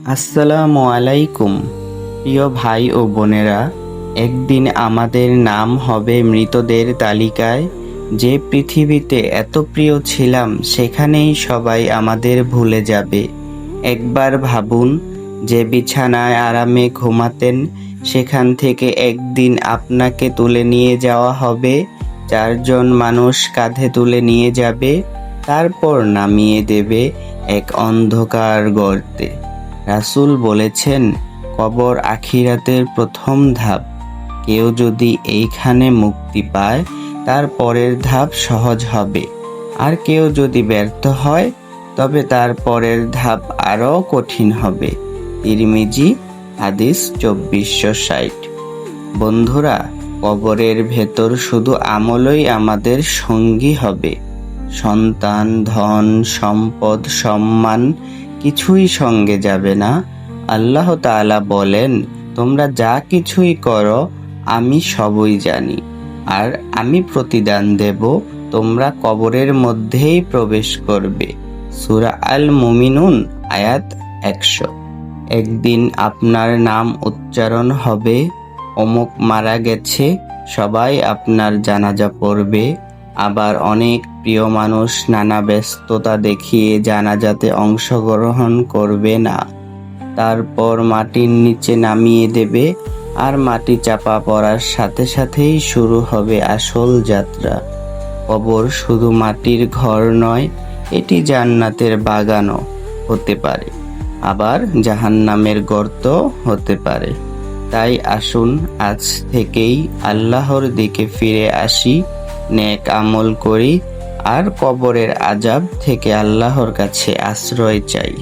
আসসালামু আলাইকুম। প্রিয় ভাই ও বোনেরা, একদিন আমাদের নাম হবে মৃতদের তালিকায়। যে পৃথিবীতে এত প্রিয় ছিলাম সেখানেই সবাই আমাদের ভুলে যাবে। একবার ভাবুন, যে বিছানায় আরামে ঘুমাতেন সেখান থেকে একদিন আপনাকে তুলে নিয়ে যাওয়া হবে। চারজন মানুষ কাঁধে তুলে নিয়ে যাবে, তারপর নামিয়ে দেবে এক অন্ধকার গর্তে। রাসূল বলেছেন, কবর আখিরাতের প্রথম ধাপ। কেউ যদি এইখানে মুক্তি পায় তার পরের ধাপ সহজ হবে, আর কেউ যদি ব্যর্থ হয় তবে তার পরের ধাপ আরও কঠিন হবে। তিরমিজি হাদিস 2460। বন্ধুরা, কবরের ভেতর শুধু আমলই আমাদের সঙ্গী হবে। সন্তান, ধন, সম্পদ, সম্মান কিছুই সঙ্গে যাবে না। আল্লাহ তাআলা বলেন, তোমরা যা কিছুই করো আমি সবই জানি, আর আমি প্রতিদান দেব। তোমরা কবরের মধ্যেই প্রবেশ করবে। সূরা আল মুমিনুন আয়াত 100। একদিন আপনার নাম উচ্চারণ হবে, অমুক মারা গেছে, সবাই আপনার জানাজা পড়বে। আবার অনেক প্রিয় মানুষ নানা ব্যস্ততা দেখিয়ে জানাজাতে অংশগ্রহণ করবে না। তারপর মাটির নিচে নামিয়ে দেবে, আর মাটি চাপা পড়ার সাথে সাথেই শুরু হবে আসল যাত্রা। কবর শুধু মাটির ঘর নয়, এটি জান্নাতের বাগানও হতে পারে, আবার জাহান্নামের গর্ত হতে পারে। তাই আসুন আজ থেকেই আল্লাহর দিকে ফিরে আসি, নেক আমল করি, আর কবরের আযাব থেকে আল্লাহর কাছে আশ্রয় চাই।